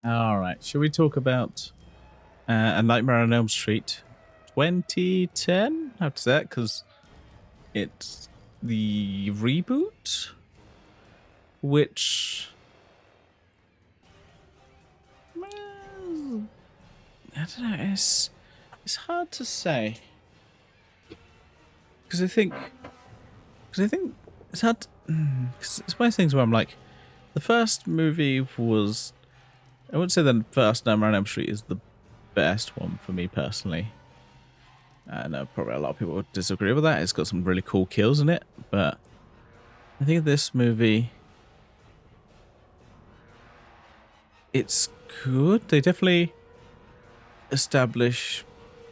All right. Shall we talk about A Nightmare on Elm Street 2010? How to say that? Because it's the reboot, which well, I don't know. It's hard to say because I think it's hard. Because it's one of those things where I'm like, the first movie was. I wouldn't say the first Nightmare on Elm Street is the best one for me personally. I know probably a lot of people would disagree with that. It's got some really cool kills in it, but I think this movie, it's good. They definitely establish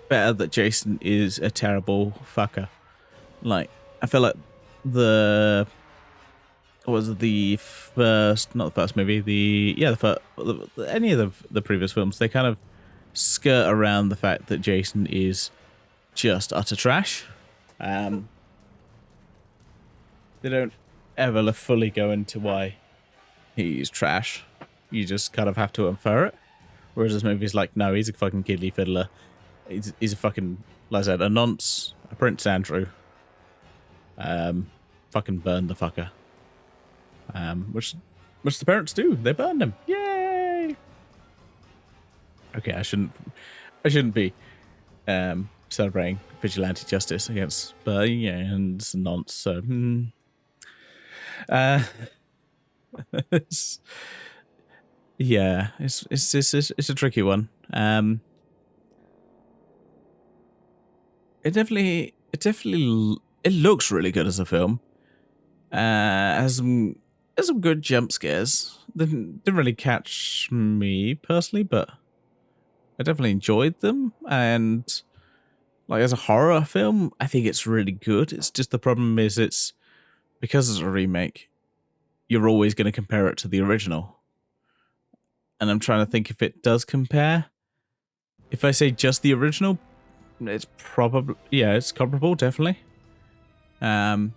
better that Jason is a terrible fucker. Like, I feel like what was the first, not the first movie, any of the previous films, they kind of skirt around the fact that Jason is just utter trash. They don't ever fully go into why he's trash. You just kind of have to infer it. Whereas this movie's like, no, he's a fucking kiddly fiddler. He's a fucking, like I said, a nonce, a Prince Andrew. Fucking burn the fucker. Which the parents do. They burned him. Yay! Okay, I shouldn't be celebrating vigilante justice against and nonce. So, it's a tricky one. It definitely looks really good as a film. Has some good jump scares. Didn't really catch me personally, but I definitely enjoyed them. And like as a horror film, I think it's really good. It's just the problem is because it's a remake, you're always going to compare it to the original. And I'm trying to think if it does compare. If I say just the original, it's probably, yeah, it's comparable, definitely. Because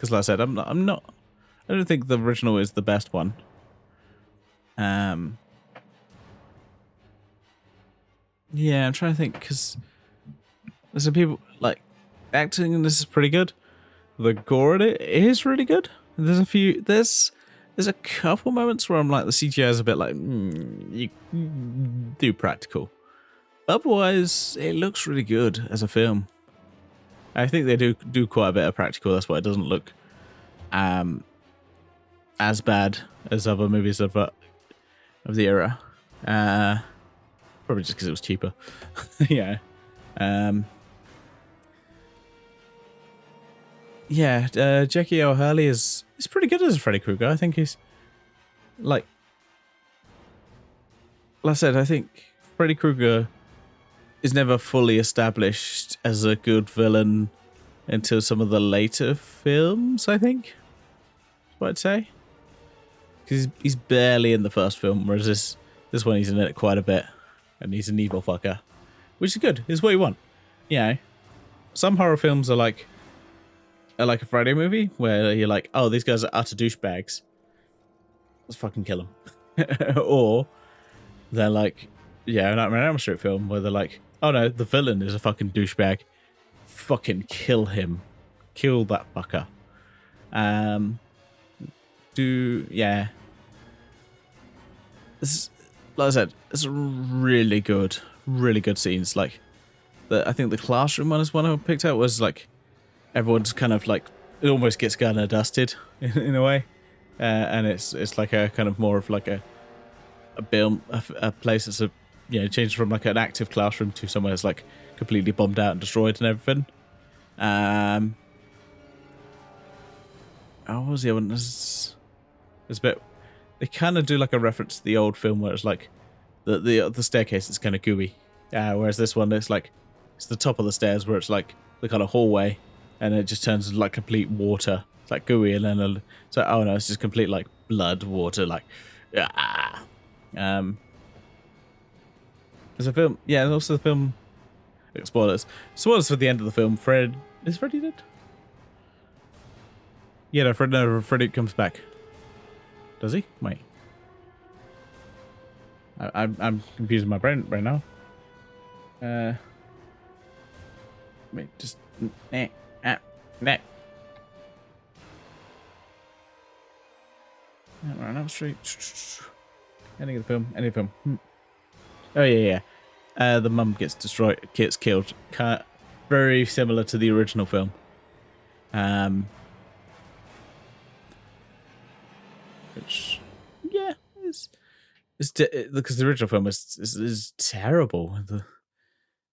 like I said, I don't think the original is the best one. Yeah, I'm trying to think because there's some people like acting in this is pretty good. The gore in it is really good. There's a couple moments where I'm like the CGI is a bit like you do practical. Otherwise, it looks really good as a film. I think they do quite a bit of practical. That's why it doesn't look as bad as other movies of the era. Probably just because it was cheaper. Yeah. Jackie Earle Haley is pretty good as a Freddy Krueger. I think he's like I said, I think Freddy Krueger is never fully established as a good villain until some of the later films, I think. That's what I'd say. Because he's barely in the first film, whereas this one he's in it quite a bit. And he's an evil fucker. Which is good. It's what you want. You know, some horror films are like a Friday movie, where you're like, oh, these guys are utter douchebags. Let's fucking kill them. Or they're like, yeah, an Elm Street film, where they're like, oh no, the villain is a fucking douchebag. Fucking kill him. Kill that fucker. Yeah. Like I said, it's really good scenes. Like, I think the classroom one is one I picked out was like, everyone's kind of like, it almost gets kind of dusted in a way. And it's like a kind of more of like a place that's changed from like an active classroom to somewhere that's like completely bombed out and destroyed and everything. What was the other one? There's a bit. They kind of do like a reference to the old film where it's like the staircase is kind of gooey, whereas this one it's like it's the top of the stairs where it's like the kind of hallway, and it just turns into like complete water. It's like gooey, and then oh no, it's just complete like blood water, like There's a film, yeah, and also the film. Spoilers for the end of the film. Is Freddy dead? Yeah, no, Freddy comes back. Does he? Wait. I'm confusing my brain right now. Wait, just nah. Right up street. Ending of the film. Ending of the film. Oh yeah. The mum gets destroyed, gets killed. Very similar to the original film. Which, yeah, is because the original film is terrible.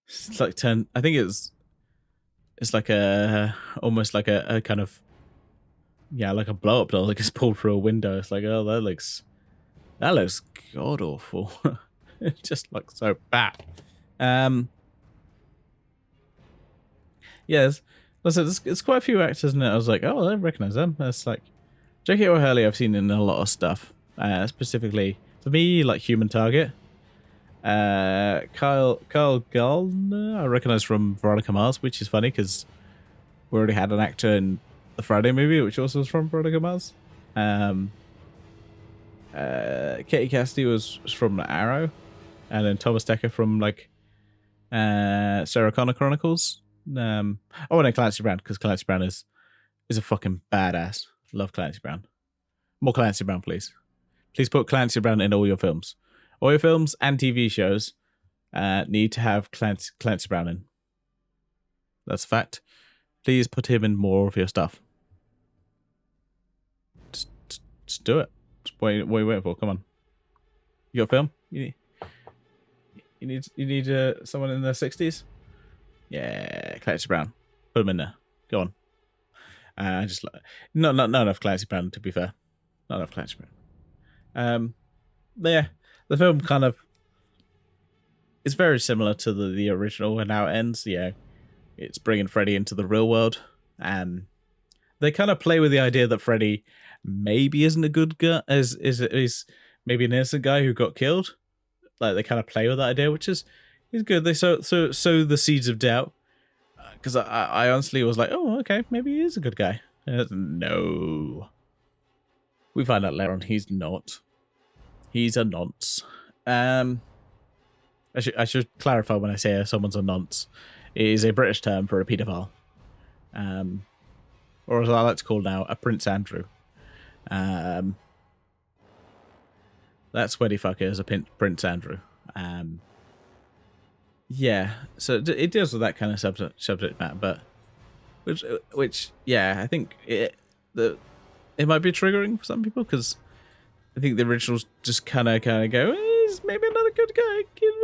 It's like I think it's like almost like a kind of, yeah, like a blow up doll that gets pulled through a window. It's like, oh, that looks god awful. It just looks so bad. Yes, listen, it's quite a few actors in it. I was like, oh, I recognize them. It's like Jackie O'Hurley I've seen in a lot of stuff. Specifically for me, like Human Target. Kyle Gallner I recognize from Veronica Mars, which is funny because we already had an actor in the Friday movie, which also was from Veronica Mars. Katie Cassidy was from Arrow, and then Thomas Dekker from like Sarah Connor Chronicles. And then Clancy Brown, because Clancy Brown is a fucking badass. Love Clancy Brown. More Clancy Brown, please. Please put Clancy Brown in all your films. All your films and TV shows need to have Clancy Brown in. That's a fact. Please put him in more of your stuff. Just do it. What are you waiting for? Come on. You got a film? You need someone in their 60s? Yeah, Clancy Brown. Put him in there. Go on. Just not enough Clancy Brown, to be fair. Not enough Clancy Brown. Yeah, the film kind of is very similar to the original and how it ends. Yeah, it's bringing Freddy into the real world, and they kind of play with the idea that Freddy maybe isn't a good guy, is maybe an innocent guy who got killed. Like they kind of play with that idea, which is good. They sow the seeds of doubt, because I honestly was like, oh, okay, maybe he is a good guy. No, we find out later on he's not. He's a nonce. I should clarify when I say someone's a nonce. It is a British term for a paedophile. Or as I like to call now, a Prince Andrew. That's where the fuck is, a Prince Andrew. Yeah, so it deals with that kind of subject matter, but which yeah, I think it might be triggering for some people, because I think the originals just kind of go, he's maybe not a good guy, kids.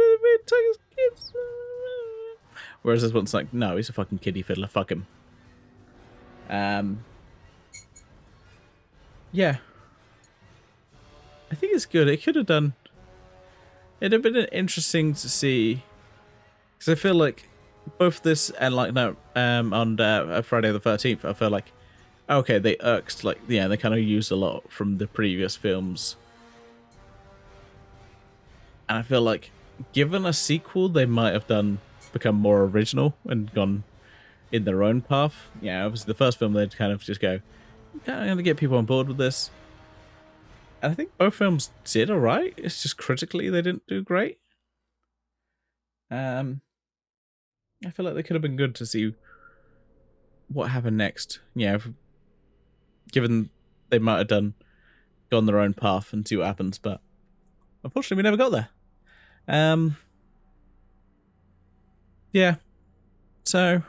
Whereas this one's like, no, he's a fucking kiddie fiddler, fuck him. Yeah, I think it's good. It could have done. It'd have been interesting to see, because I feel like both this and like on Friday the 13th, I feel like, okay, they irked, like, yeah, they kind of used a lot from the previous films, and I feel like given a sequel, they might have become more original and gone in their own path. Yeah, obviously the first film they'd kind of just go, I'm gonna get people on board with this. And I think both films did alright. It's just critically they didn't do great. I feel like they could have been good to see what happened next. Yeah, given they might have gone their own path and see what happens, but unfortunately we never got there. Yeah. So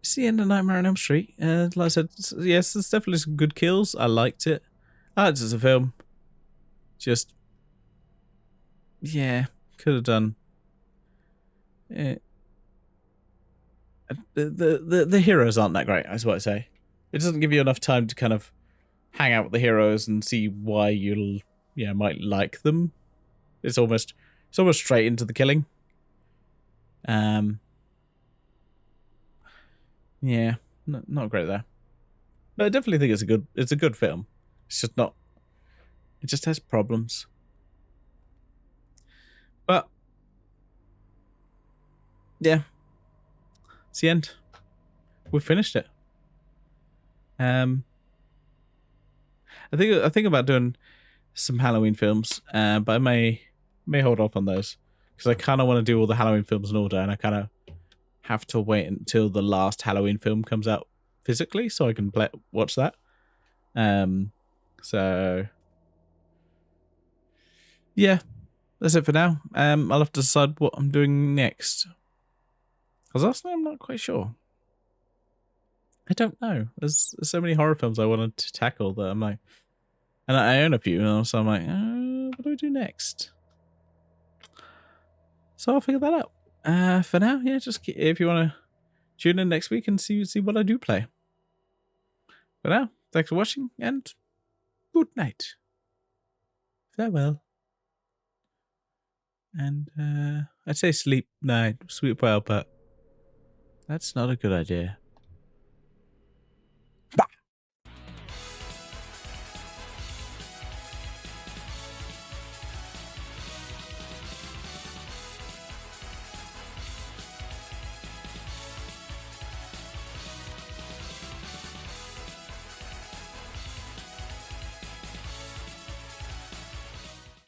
it's the end of Nightmare on Elm Street. Like I said, yes, there's definitely some good kills. I liked it. I liked it as a film. Just, yeah, could have done. The heroes aren't that great, is what I say. It doesn't give you enough time to kind of hang out with the heroes and see why you'll, might like them. It's almost straight into the killing. Yeah, not great there. But I definitely think it's a good film. It's just not. It just has problems. But yeah, it's the end. We finished it. I think about doing some Halloween films, but I may hold off on those because I kind of want to do all the Halloween films in order, and I kind of have to wait until the last Halloween film comes out physically so I can watch that. So yeah, that's it for now. I'll have to decide what I'm doing next. Because honestly, I'm not quite sure. I don't know. There's so many horror films I wanted to tackle that I'm like, and I own a few, so I'm like, what do I do next? So I'll figure that out. For now, yeah, just if you want to tune in next week and see what I do play. For now, thanks for watching and good night. Farewell. And I'd say sleep well, but that's not a good idea.